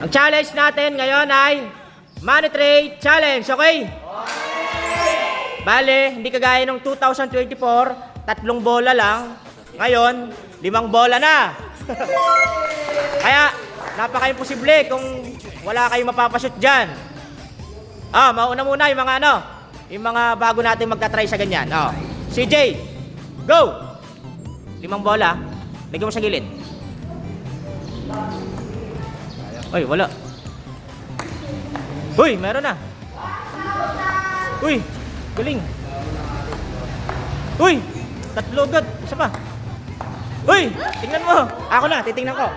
Ang challenge natin ngayon ay Money Trade Challenge, okay? Bale, hindi kagaya nung 2024, 3 bola lang. Ngayon, 5 bola na. Kaya, napaka-imposible kung wala kayong mapapashoot dyan. Mauna muna yung mga yung mga bago natin magta-try sa ganyan. CJ, go! 5 bola. Lagyan mo sa gilid. Uy, wala. Uy, meron na. Uy, galing. Uy, 3 agad. Isa pa. Uy, tingnan mo. Ako na, titingnan ko.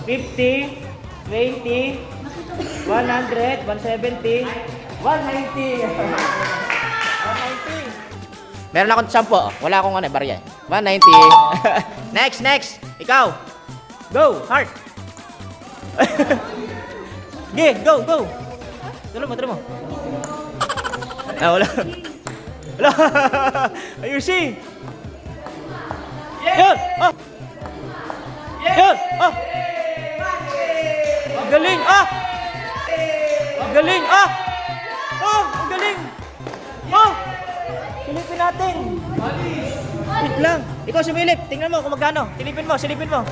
50, 20, 100, 170, 190. 190. Meron akong 10. Wala akong barya. 190. Next. Ikaw. Go, heart. Okay, go. Tuloy mo. Wala. Ayusin. Yun. Yun. Ang galing. Ang galing. Ang galing. Silipin natin. Wait lang. Ikaw sumilip. Tingnan mo kung magkano. Silipin mo.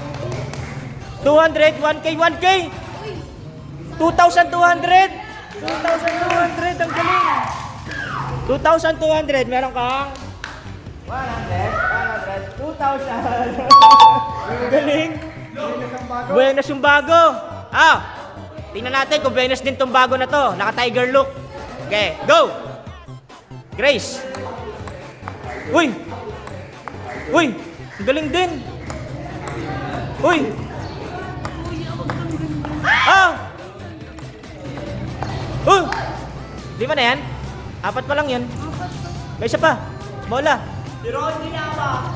200, 1K. 2,200. 2,200. Ang galing. 2,200. Meron kang 100, 2,000. Ang galing. Buenas yung bago. Tingnan natin kung buenas din tong bago na to. Naka-tiger look. Okay, go. Grace. Uy. Ang galing din. Uy. Di ba na yan? 4 pa lang yun. May isa pa. Bola. Pero hindi na ba?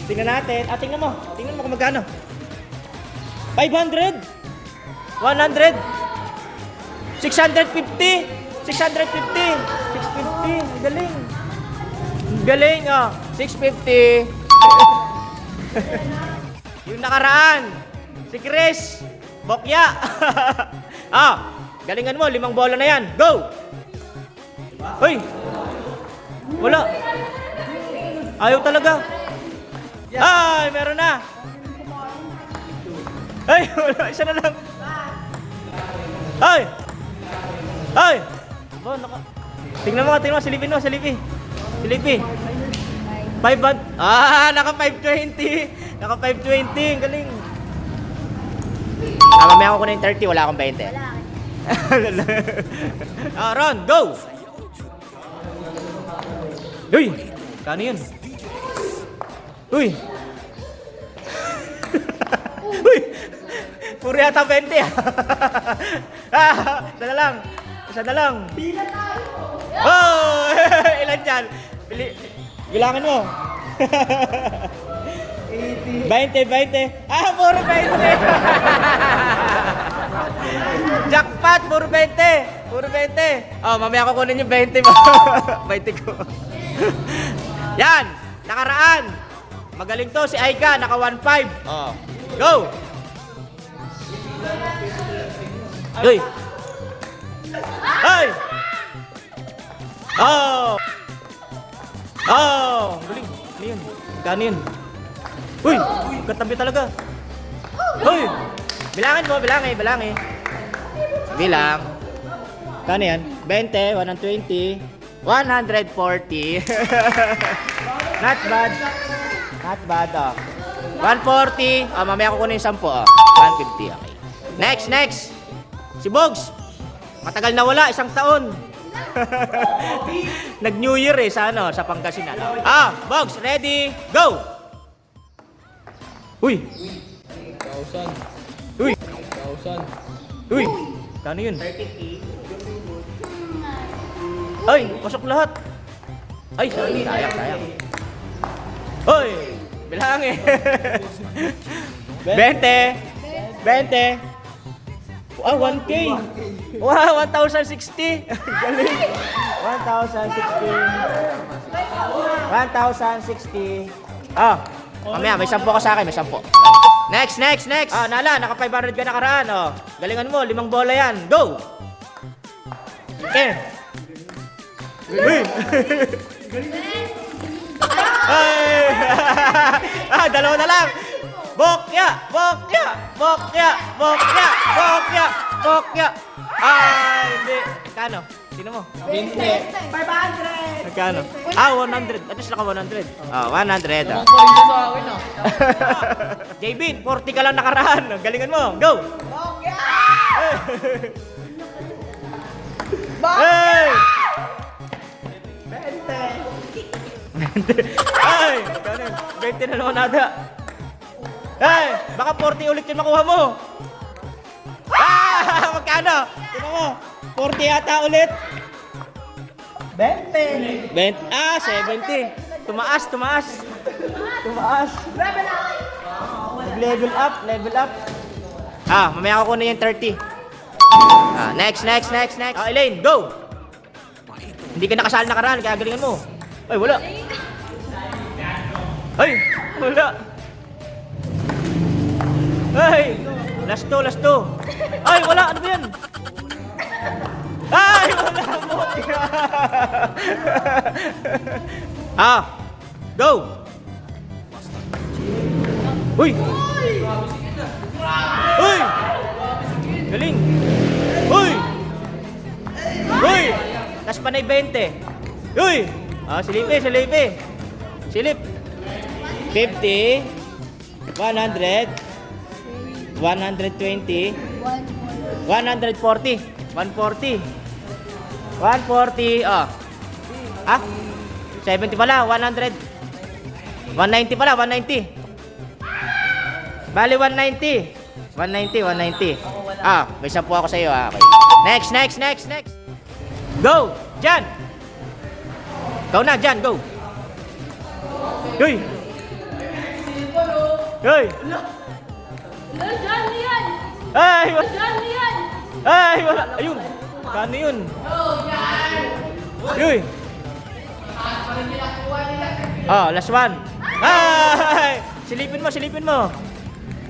Tingnan natin. Tingnan mo kung magkano. 500. 100. 650. 650. Ang galing. Ang galing, 650. Yung nakaraan. Si Chris. Bokya. Galingan mo. 5 bola na yan. Go! Hoy! Wala. Ayaw talaga. Ay, meron na. Ay, wala. Isa na lang. Ay! Tingnan mo. Silipin mo. Silipi. 500. Naka 520. Naka 520. Ang galing. Mamaya ako na yung 30. Wala akong 20. Ron, go! Uy! Kano yun? Uy! Puro yata 20 Isa na lang. Ilan dyan? Bilangin mo. 20. Puro 20. Jackpot, puro 20. Mamaya ko kunin yung 20 mo. 20 ko. Yan, nakaraan. Magaling to si Aika, naka 1.5. Go. Uy. Ay. Galing. Ano yun? Kano yun? Uy, katabi talaga. Uy. Bilangin mo. Bilang. Kano yan? 20, 120, 140. Not bad. 140. Mamaya ko kunin yung 10. 150. Okay. Next. Si Bogs. Matagal na wala, 1 taon. Nag-New Year sa Pangasinan. Bogs, ready, go! Uy! 1,000. Uy! Kano yun? 30K. Ay, pasok lahat. Ay, sayang. Uy! Bilangin. 20. 1K. 1,060. Galing. 1,060. Mamaya, may 10 ka sa akin, may 10. Next. Nala, naka 500 ka nakaraan. Galingan mo, 5 bola yan. Go! Okay. Uy! Ay! Dalawa na lang. Bokya! Hindi. Kano? Sino mo? 20. 500. Magkano? 100. At least naka 100. 100. Points sa akin ah. JB, 40 ka lang nakaraan. Galingan mo. Go! Bokya! Hey! 20. Ay! Magkano yun? 20 na naman nada. Hey! Baka 40 ulit yung makuha mo. Magkano? Sino mo? 40 yata ulit. 20. 70. Tumaas. Level up. Mamaya ako kunin yung 30. Next. Elaine, go! Hindi ka nakasali nakaraan, kaya galingan mo. Ay, wala. Ay, last two. Ay, wala. Ano ba yan? Ay, wala mo. Go! Uy! Galing! Uy! Tas panay 20. Uy! Silip. 50. 100. 120. 140. 140. 70 pala, 100. 190 pala, 190. Bali 190. 190. May 10 ako sa iyo. Okay. Next. Go! Jan! Ikaw na, Jan, go! Hoy! Ay, wala. Ayun. Kano yun? Uy. Last one. Ay! Silipin mo.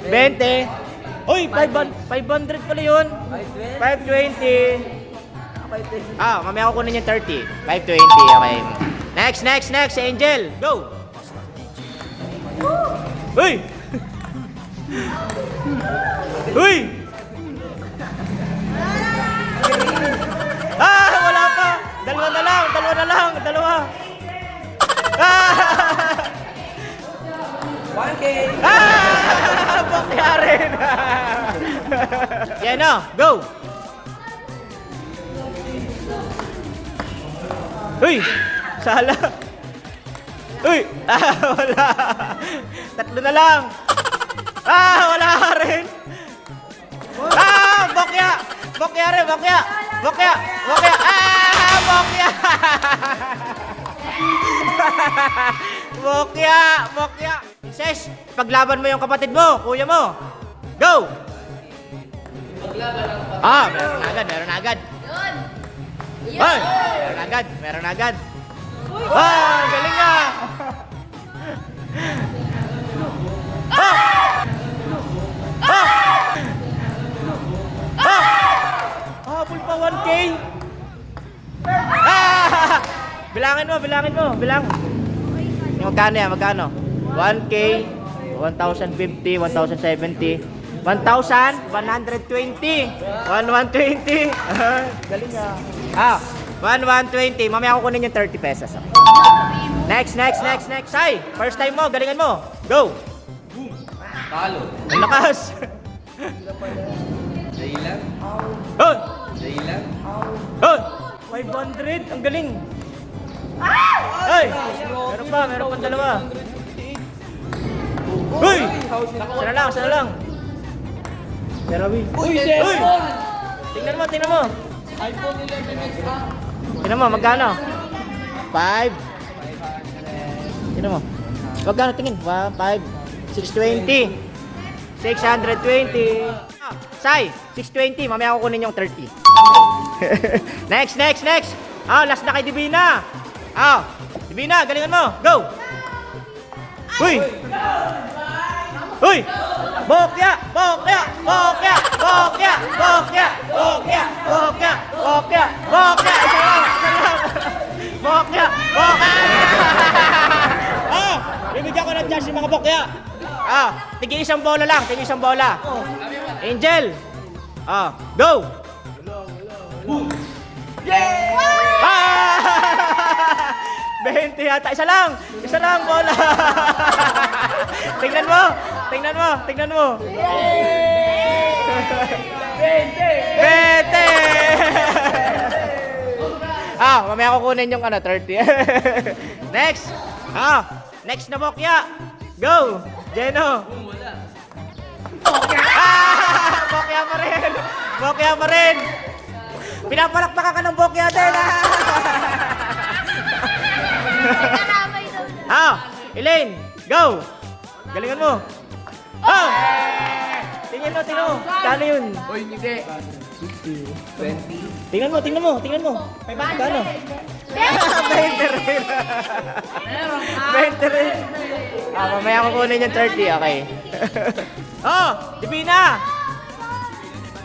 20. Uy, 500 pala yun. 520. Mamaya ko kunin yung 30. 520, okay. Next, Angel. Go! Uy! Wala pa! Dalawa na lang! $1K. Bokya rin! Yan o, go! Uy! Sala! Wala! 3 na lang! Wala ka rin! Bokya! Bokya! Bokya! Ses, paglaban mo yung kapatid mo, kuya mo. Go! Meron agad. Meron agad. Galing nga! Habol pa 1K. Bilangin mo. Yung magkano? 1K, 1,050, 1,070, 1,120. 1,120. Galing nga. 1,120. Mamaya ako kunin yung 30 pesos. Next. Sai, first time mo, galingan mo. Go! Talo. Ang lakas. Jailan. 500, ang galing. Ay! Meron pa dalawa. Uy! Sana lang. Darawi. Uy, cellphone! Tingnan mo. iPhone 11X ah. Tingnan mo, magkano? 5. Tingnan mo. Magkano tingin? 5. 620. 620. Sai, 620. Mamaya ako kunin yung 30. Next. Last na kay Divina. Divina, galingan mo. Go! Uy! Uy! Bokya! Bokya! Bokya! Bokya! Bokya! Bokya! Bokya! Bokya! Bokya! Isa lang! Isa lang! Bokya! Bokya! Ah! Bibigyan ko ng chance yung mga bokya. Ah! Tigil isang bola lang. Tigil isang bola. Angel! Ah! Go! Ah! 20 yata. Isa lang! Isa lang bola! Tingnan mo! Tingnan mo! Tingnan mo! 20! Ah, mamaya ko kunin yung 30. Next! Ah, next na bokya! Go! Jeno! Ah! Bokya pa rin! Bokya pa rin! Pinapalakpakan ka ng bokya din! Elaine! Go! Galingan mo! Ah! Tingnan mo, tingnan mo! Kano yun? Uy, hindi. 20. Tingnan mo! Kano? 20 rin! 20 rin! Ah, mamaya ko kunin yung 30, okay. Oh! Divina!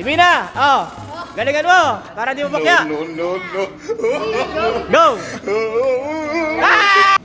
Divina! Oh! Galingan mo! Para di mo bakya! No. Go! Ah!